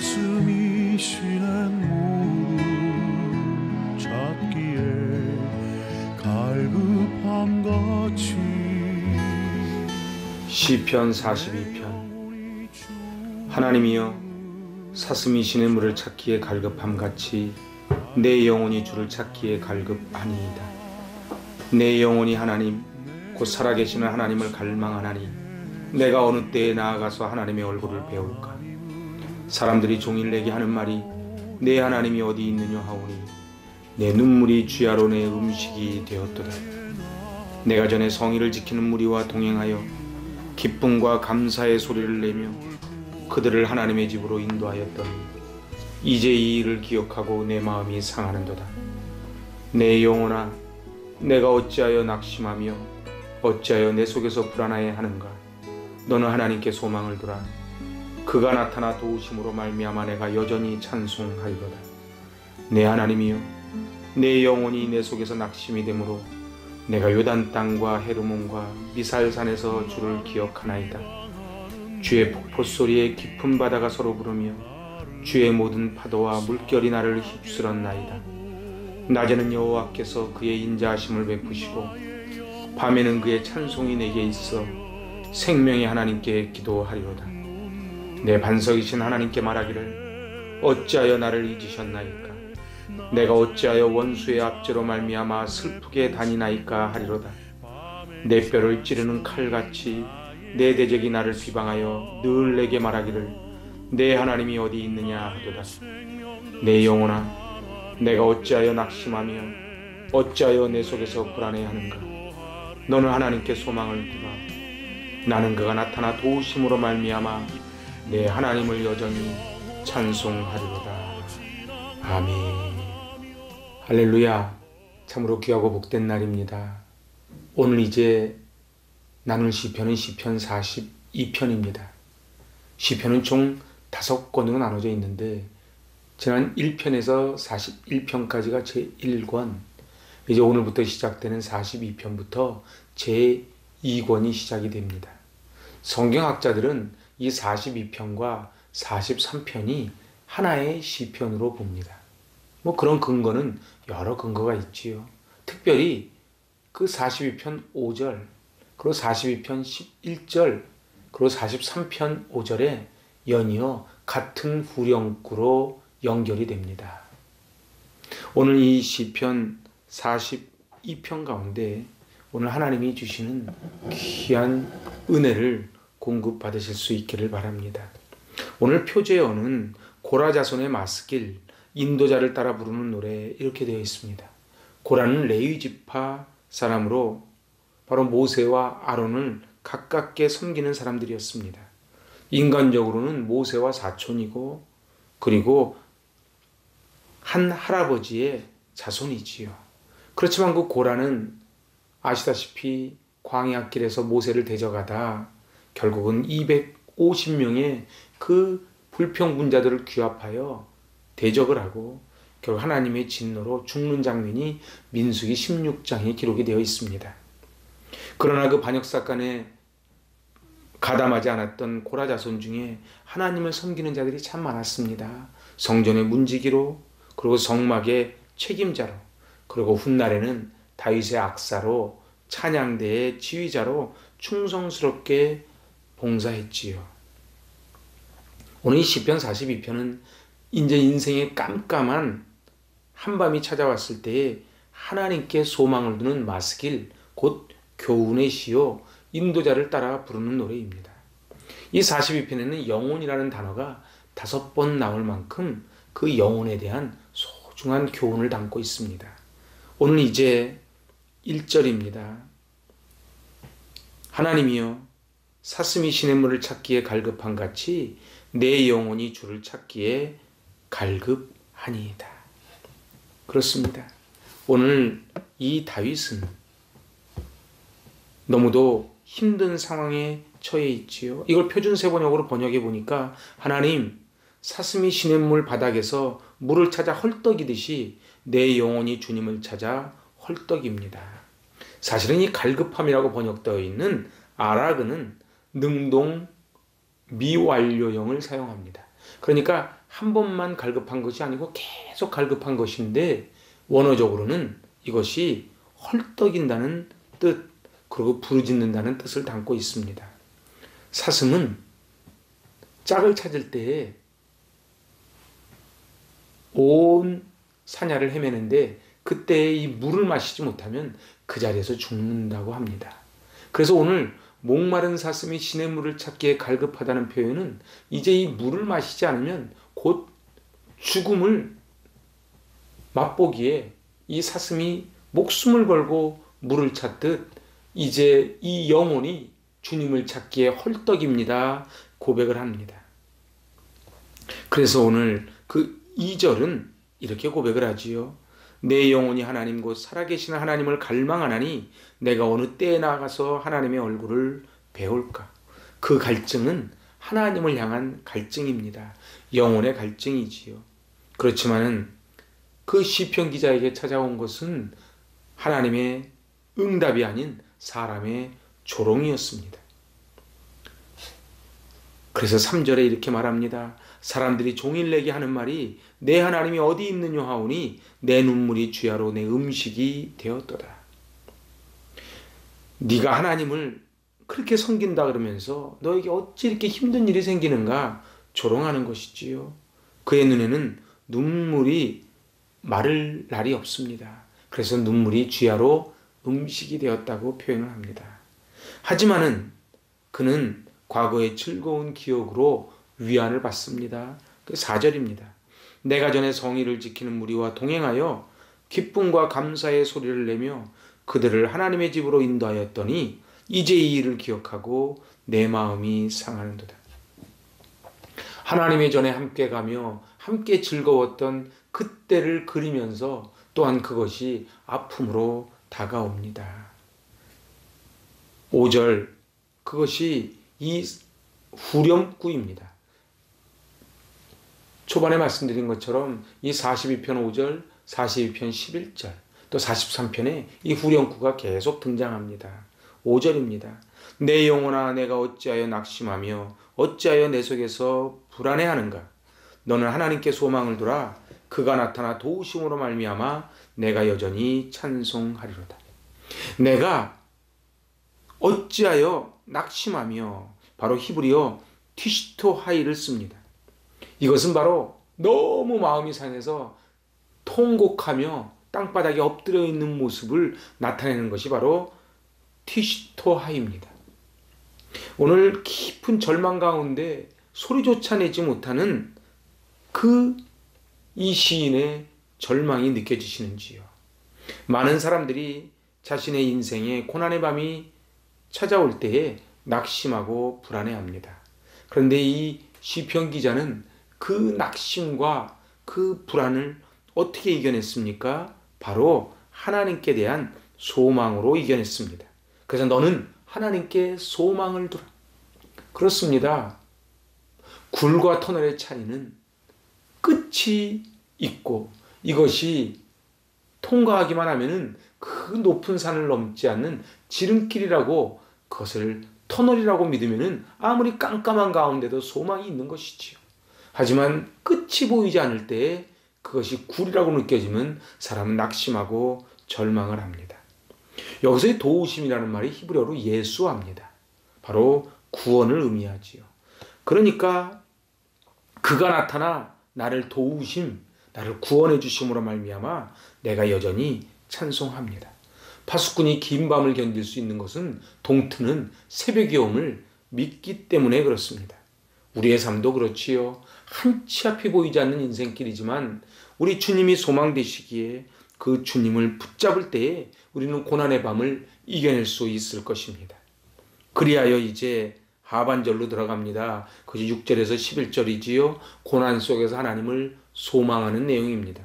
사슴이 시냇물을 찾기에 갈급함같이. 시편 42편. 하나님이여, 사슴이 시냇물을 찾기에 갈급함같이 내 영혼이 주를 찾기에 갈급하니이다. 내 영혼이 하나님 곧 살아계시는 하나님을 갈망하나니 내가 어느 때에 나아가서 하나님의 얼굴을 배울까. 사람들이 종일 내게 하는 말이 내 하나님이 어디 있느냐 하오니 내 눈물이 주야로 내 음식이 되었도다. 내가 전에 성의를 지키는 무리와 동행하여 기쁨과 감사의 소리를 내며 그들을 하나님의 집으로 인도하였더니 이제 이 일을 기억하고 내 마음이 상하는도다. 내 영혼아, 내가 어찌하여 낙심하며 어찌하여 내 속에서 불안하여 하는가. 너는 하나님께 소망을 두라. 그가 나타나 도우심으로 말미암아 내가 여전히 찬송하리로다. 내 하나님이여, 내 영혼이 내 속에서 낙심이 되므로 내가 요단 땅과 헤르몬과 미살산에서 주를 기억하나이다. 주의 폭포 소리에 깊은 바다가 서로 부르며 주의 모든 파도와 물결이 나를 휩쓸었나이다. 낮에는 여호와께서 그의 인자하심을 베푸시고 밤에는 그의 찬송이 내게 있어 생명의 하나님께 기도하리로다. 내 반석이신 하나님께 말하기를 어찌하여 나를 잊으셨나이까. 내가 어찌하여 원수의 압제로 말미암아 슬프게 다니나이까 하리로다. 내 뼈를 찌르는 칼같이 내 대적이 나를 비방하여 늘 내게 말하기를 내 하나님이 어디 있느냐 하도다. 내 영혼아, 내가 어찌하여 낙심하며 어찌하여 내 속에서 불안해하는가. 너는 하나님께 소망을 두라. 나는 그가 나타나 도우심으로 말미암아 내 하나님을 여전히 찬송하리로다. 아멘. 할렐루야. 참으로 귀하고 복된 날입니다. 오늘 이제 나눌 시편은 시편 42편입니다. 시편은 총 5권으로 나눠져 있는데 지난 1편에서 41편까지가 제1권, 이제 오늘부터 시작되는 42편부터 제2권이 시작이 됩니다. 성경학자들은 이 42편과 43편이 하나의 시편으로 봅니다. 그런 근거는 여러 근거가 있지요. 특별히 그 42편 5절, 그리고 42편 11절, 그리고 43편 5절에 연이어 같은 후렴구로 연결이 됩니다. 오늘 이 시편 42편 가운데 오늘 하나님이 주시는 귀한 은혜를 공급받으실 수 있기를 바랍니다. 오늘 표제어는 고라 자손의 마스길, 인도자를 따라 부르는 노래, 이렇게 되어 있습니다. 고라는 레위 지파 사람으로 바로 모세와 아론을 가깝게 섬기는 사람들이었습니다. 인간적으로는 모세와 사촌이고 그리고 한 할아버지의 자손이지요. 그렇지만 그 고라는 아시다시피 광야길에서 모세를 데려가다 결국은 250명의 그 불평분자들을 규합하여 대적을 하고 결국 하나님의 진노로 죽는 장면이 민수기 16장에 기록이 되어 있습니다. 그러나 그 반역사건에 가담하지 않았던 고라 자손 중에 하나님을 섬기는 자들이 참 많았습니다. 성전의 문지기로, 그리고 성막의 책임자로, 그리고 훗날에는 다윗의 악사로, 찬양대의 지휘자로 충성스럽게 봉사했지요. 오늘 이 시편 42편은 이제 인생의 깜깜한 한밤이 찾아왔을 때에 하나님께 소망을 두는 마스길, 곧 교훈의 시요, 인도자를 따라 부르는 노래입니다. 이 42편에는 영혼이라는 단어가 5번 나올 만큼 그 영혼에 대한 소중한 교훈을 담고 있습니다. 오늘 이제 1절입니다. 하나님이여, 사슴이 시냇물을 찾기에 갈급한 같이 내 영혼이 주를 찾기에 갈급하니이다. 그렇습니다. 오늘 이 다윗은 너무도 힘든 상황에 처해 있지요. 이걸 표준세번역으로 번역해 보니까 하나님, 사슴이 시냇물 바닥에서 물을 찾아 헐떡이듯이 내 영혼이 주님을 찾아 헐떡입니다. 사실은 이 갈급함이라고 번역되어 있는 아라그는 능동 미완료형을 사용합니다. 그러니까 한 번만 갈급한 것이 아니고 계속 갈급한 것인데 원어적으로는 이것이 헐떡인다는 뜻, 그리고 부르짖는다는 뜻을 담고 있습니다. 사슴은 짝을 찾을 때에 온 사냐를 헤매는데 그때 이 물을 마시지 못하면 그 자리에서 죽는다고 합니다. 그래서 오늘 목마른 사슴이 시냇물을 찾기에 갈급하다는 표현은 이제 이 물을 마시지 않으면 곧 죽음을 맛보기에 이 사슴이 목숨을 걸고 물을 찾듯 이제 이 영혼이 주님을 찾기에 헐떡입니다. 고백을 합니다. 그래서 오늘 그 2절은 이렇게 고백을 하지요. 내 영혼이 하나님 곧 살아계신 하나님을 갈망하나니 내가 어느 때에 나가서 하나님의 얼굴을 배울까. 그 갈증은 하나님을 향한 갈증입니다. 영혼의 갈증이지요. 그렇지만은 그 시편 기자에게 찾아온 것은 하나님의 응답이 아닌 사람의 조롱이었습니다. 그래서 3절에 이렇게 말합니다. 사람들이 종일내게 하는 말이 내 하나님이 어디 있느냐 하오니 내 눈물이 주야로 내 음식이 되었도다. 네가 하나님을 그렇게 섬긴다 그러면서 너에게 어찌 이렇게 힘든 일이 생기는가 조롱하는 것이지요. 그의 눈에는 눈물이 마를 날이 없습니다. 그래서 눈물이 주야로 음식이 되었다고 표현을 합니다. 하지만은 그는 과거의 즐거운 기억으로 위안을 받습니다. 4절입니다. 내가 전에 성의를 지키는 무리와 동행하여 기쁨과 감사의 소리를 내며 그들을 하나님의 집으로 인도하였더니 이제 이 일을 기억하고 내 마음이 상하는도다. 하나님의 전에 함께 가며 함께 즐거웠던 그때를 그리면서 또한 그것이 아픔으로 다가옵니다. 5절, 그것이 이 후렴구입니다. 초반에 말씀드린 것처럼 이 42편 5절, 42편 11절, 또 43편에 이 후렴구가 계속 등장합니다. 5절입니다. 내 영혼아 내가 어찌하여 낙심하며 어찌하여 내 속에서 불안해하는가. 너는 하나님께 소망을 두라. 그가 나타나 도우심으로 말미암아 내가 여전히 찬송하리로다. 내가 어찌하여 낙심하며, 바로 히브리어 티시토 하이를 씁니다. 이것은 바로 너무 마음이 상해서 통곡하며 땅바닥에 엎드려 있는 모습을 나타내는 것이 바로 티시토 하이입니다. 오늘 깊은 절망 가운데 소리조차 내지 못하는 이 시인의 절망이 느껴지시는지요? 많은 사람들이 자신의 인생에 고난의 밤이 찾아올 때에 낙심하고 불안해합니다. 그런데 이 시편 기자는 그 낙심과 그 불안을 어떻게 이겨냈습니까? 바로 하나님께 대한 소망으로 이겨냈습니다. 그래서 너는 하나님께 소망을 두라. 그렇습니다. 굴과 터널의 차이는 끝이 있고 이것이 통과하기만 하면은 그 높은 산을 넘지 않는 지름길이라고, 그것을 터널이라고 믿으면은 아무리 깜깜한 가운데도 소망이 있는 것이지요. 하지만 끝이 보이지 않을 때 그것이 굴이라고 느껴지면 사람은 낙심하고 절망을 합니다. 여기서의 도우심이라는 말이 히브리어로 예수합니다. 바로 구원을 의미하지요. 그러니까 그가 나타나 나를 도우심, 나를 구원해 주심으로 말미암아 내가 여전히 찬송합니다. 파수꾼이 긴 밤을 견딜 수 있는 것은 동트는 새벽이 옴을 믿기 때문에 그렇습니다. 우리의 삶도 그렇지요. 한치 앞이 보이지 않는 인생길이지만 우리 주님이 소망 되시기에 그 주님을 붙잡을 때에 우리는 고난의 밤을 이겨낼 수 있을 것입니다. 그리하여 이제 하반절로 들어갑니다. 그것이 6절에서 11절이지요. 고난 속에서 하나님을 소망하는 내용입니다.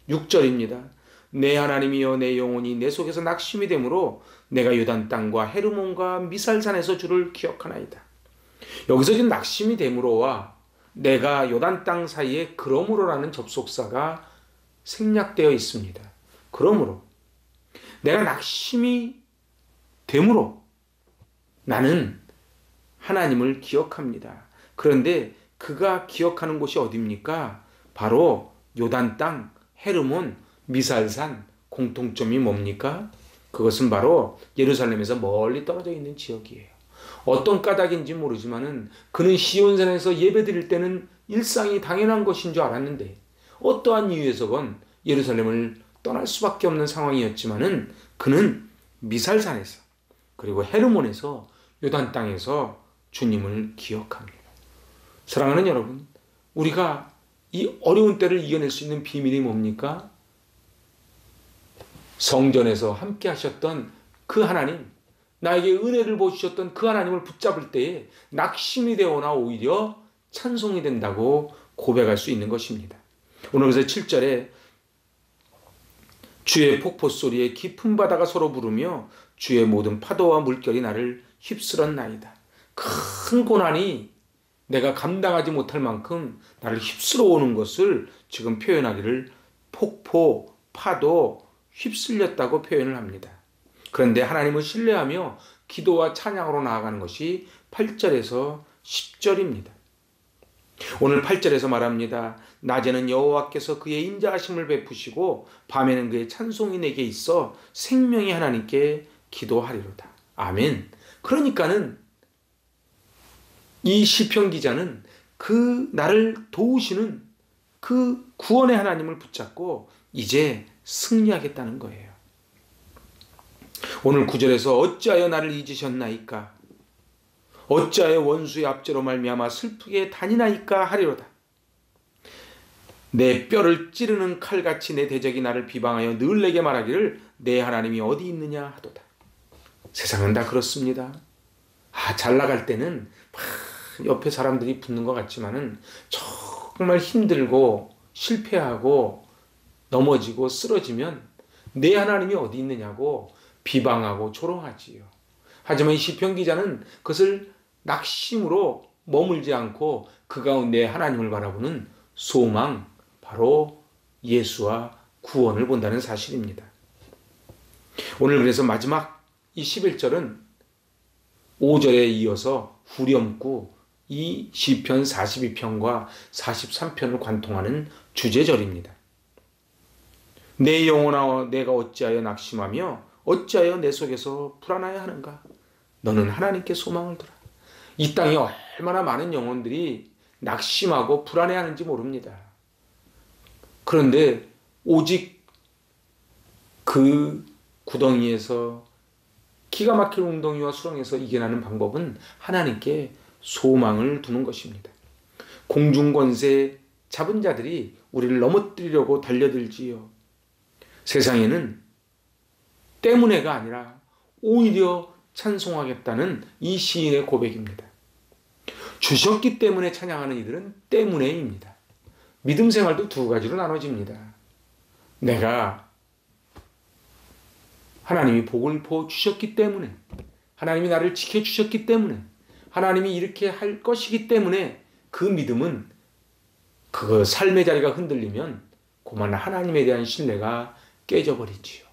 6절입니다. 내 하나님이여 내 영혼이 내 속에서 낙심이 되므로 내가 요단 땅과 헤르몬과 미살산에서 주를 기억하나이다. 여기서 지금 낙심이 되므로와 내가 요단 땅 사이에 그러므로라는 접속사가 생략되어 있습니다. 그러므로 내가 낙심이 되므로 나는 하나님을 기억합니다. 그런데 그가 기억하는 곳이 어디입니까? 바로 요단 땅, 헤르몬, 미살산. 공통점이 뭡니까? 그것은 바로 예루살렘에서 멀리 떨어져 있는 지역이에요. 어떤 까닭인지 모르지만은 그는 시온산에서 예배드릴 때는 일상이 당연한 것인 줄 알았는데 어떠한 이유에서건 예루살렘을 떠날 수밖에 없는 상황이었지만은 그는 미살산에서 그리고 헤르몬에서 요단 땅에서 주님을 기억합니다. 사랑하는 여러분, 우리가 이 어려운 때를 이겨낼 수 있는 비밀이 뭡니까? 성전에서 함께 하셨던 그 하나님, 나에게 은혜를 보여주셨던 그 하나님을 붙잡을 때에 낙심이 되거나 오히려 찬송이 된다고 고백할 수 있는 것입니다. 오늘 그래서 7절에 주의 폭포 소리에 깊은 바다가 서로 부르며 주의 모든 파도와 물결이 나를 휩쓸었나이다. 큰 고난이 내가 감당하지 못할 만큼 나를 휩쓸어 오는 것을 지금 표현하기를 폭포, 파도, 휩쓸렸다고 표현을 합니다. 그런데 하나님을 신뢰하며 기도와 찬양으로 나아가는 것이 8절에서 10절입니다. 오늘 8절에서 말합니다. 낮에는 여호와께서 그의 인자하심을 베푸시고 밤에는 그의 찬송이 내게 있어 생명의 하나님께 기도하리로다. 아멘. 그러니까는 이 시편 기자는 그 나를 도우시는 그 구원의 하나님을 붙잡고 이제 승리하겠다는 거예요. 오늘 9절에서 어찌하여 나를 잊으셨나이까? 어찌하여 원수의 압제로 말미암아 슬프게 다니나이까 하리로다. 내 뼈를 찌르는 칼같이 내 대적이 나를 비방하여 늘 내게 말하기를 내 하나님이 어디 있느냐 하도다. 세상은 다 그렇습니다. 잘 나갈 때는 막 옆에 사람들이 붙는 것 같지만은 정말 힘들고 실패하고 넘어지고 쓰러지면 내 하나님이 어디 있느냐고 비방하고 조롱하지요. 하지만 이 시편 기자는 그것을 낙심으로 머물지 않고 그 가운데 하나님을 바라보는 소망, 바로 예수와 구원을 본다는 사실입니다. 오늘 그래서 마지막 이 11절은 5절에 이어서 후렴구 이 시편 42편과 43편을 관통하는 주제절입니다. 내 영혼아 내가 어찌하여 낙심하며 어찌하여 내 속에서 불안하여 하는가? 너는 하나님께 소망을 두라. 이 땅에 얼마나 많은 영혼들이 낙심하고 불안해하는지 모릅니다. 그런데 오직 그 구덩이에서 기가 막힌 웅덩이와 수렁에서 이겨나는 방법은 하나님께 소망을 두는 것입니다. 공중권세 잡은 자들이 우리를 넘어뜨리려고 달려들지요. 세상에는 때문에가 아니라 오히려 찬송하겠다는 이 시인의 고백입니다. 주셨기 때문에 찬양하는 이들은 때문에입니다. 믿음 생활도 두 가지로 나눠집니다. 내가 하나님이 복을 주셨기 때문에, 하나님이 나를 지켜주셨기 때문에, 하나님이 이렇게 할 것이기 때문에 그 믿음은 그 삶의 자리가 흔들리면 그만 하나님에 대한 신뢰가 깨져버리지요.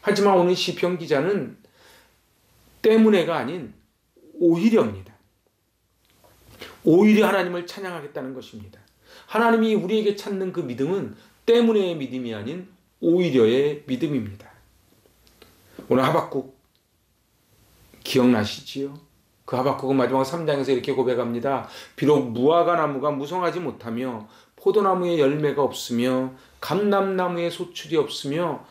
하지만 오늘 시편 기자는 때문에가 아닌 오히려입니다. 오히려 하나님을 찬양하겠다는 것입니다. 하나님이 우리에게 찾는 그 믿음은 때문에의 믿음이 아닌 오히려의 믿음입니다. 오늘 하박국 기억나시지요? 그 하박국은 마지막 3장에서 이렇게 고백합니다. 비록 무화과 나무가 무성하지 못하며 포도나무에 열매가 없으며 감람나무에 소출이 없으며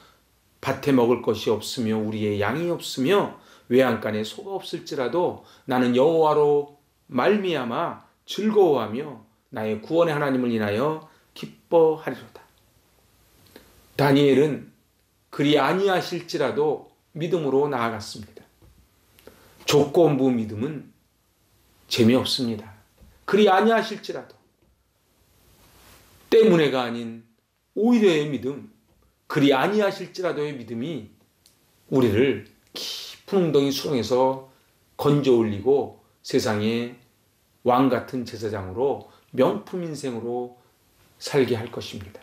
밭에 먹을 것이 없으며 우리의 양이 없으며 외양간에 소가 없을지라도 나는 여호와로 말미암아 즐거워하며 나의 구원의 하나님을 인하여 기뻐하리로다. 다니엘은 그리 아니하실지라도 믿음으로 나아갔습니다. 조건부 믿음은 재미없습니다. 그리 아니하실지라도 때문에가 아닌 오히려의 믿음, 그리 아니하실지라도의 믿음이 우리를 깊은 웅덩이 수렁에서 건져 올리고 세상의 왕 같은 제사장으로 명품 인생으로 살게 할 것입니다.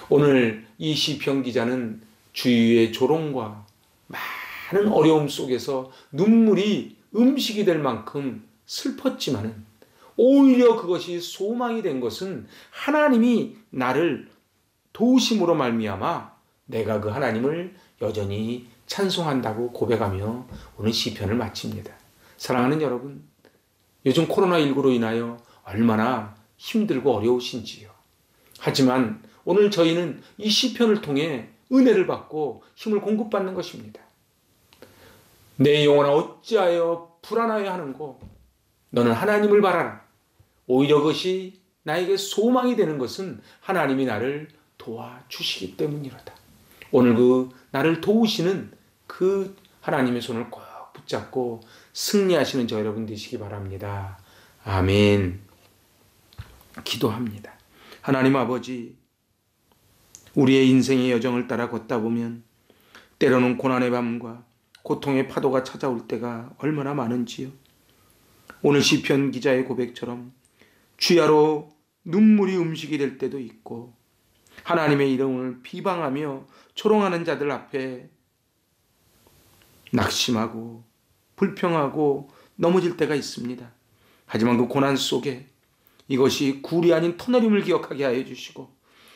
오늘 이 시편 기자는 주위의 조롱과 많은 어려움 속에서 눈물이 음식이 될 만큼 슬펐지만은 오히려 그것이 소망이 된 것은 하나님이 나를 도우심으로 말미암아 내가 그 하나님을 여전히 찬송한다고 고백하며 오늘 시편을 마칩니다. 사랑하는 여러분, 요즘 코로나19로 인하여 얼마나 힘들고 어려우신지요. 하지만 오늘 저희는 이 시편을 통해 은혜를 받고 힘을 공급받는 것입니다. 내 영혼아 어찌하여 불안하여 하는고 너는 하나님을 바라라. 오히려 그것이 나에게 소망이 되는 것은 하나님이 나를 도와주시기 때문이로다. 오늘 그 나를 도우시는 그 하나님의 손을 꼭 붙잡고 승리하시는 저 여러분 되시기 바랍니다. 아멘. 기도합니다. 하나님 아버지, 우리의 인생의 여정을 따라 걷다 보면 때로는 고난의 밤과 고통의 파도가 찾아올 때가 얼마나 많은지요. 오늘 시편 기자의 고백처럼 주야로 눈물이 음식이 될 때도 있고 하나님의 이름을 비방하며 조롱하는 자들 앞에 낙심하고 불평하고 넘어질 때가 있습니다. 하지만 그 고난 속에 이것이 굴이 아닌 터널임을 기억하게 하여 주시고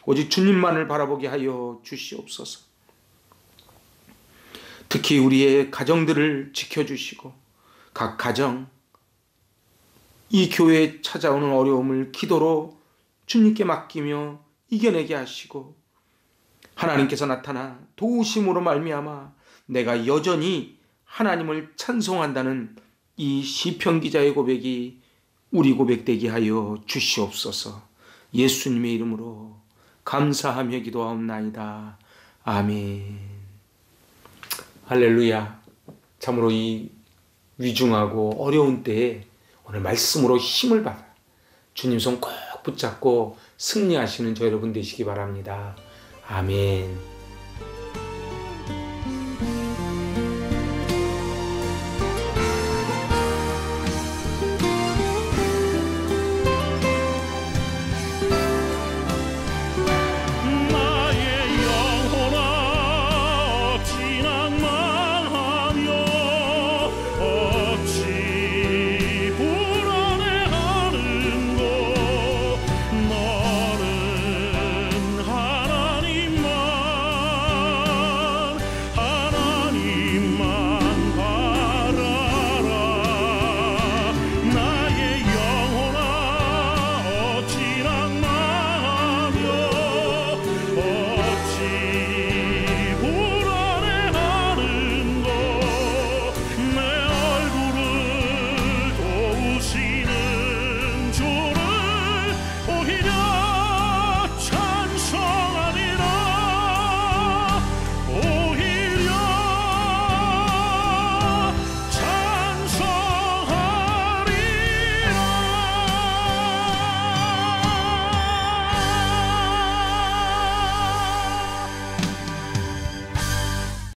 오직 주님만을 바라보게 하여 주시옵소서. 특히 우리의 가정들을 지켜주시고 각 가정, 이 교회에 찾아오는 어려움을 기도로 주님께 맡기며 이겨내게 하시고 하나님께서 나타나 도우심으로 말미암아 내가 여전히 하나님을 찬송한다는 이 시편 기자의 고백이 우리 고백되게 하여 주시옵소서. 예수님의 이름으로 감사하며 기도하옵나이다. 아멘. 할렐루야. 참으로 이 위중하고 어려운 때에 오늘 말씀으로 힘을 받아 주님 손 꼭 붙잡고 승리하시는 저 여러분 되시기 바랍니다. 아멘.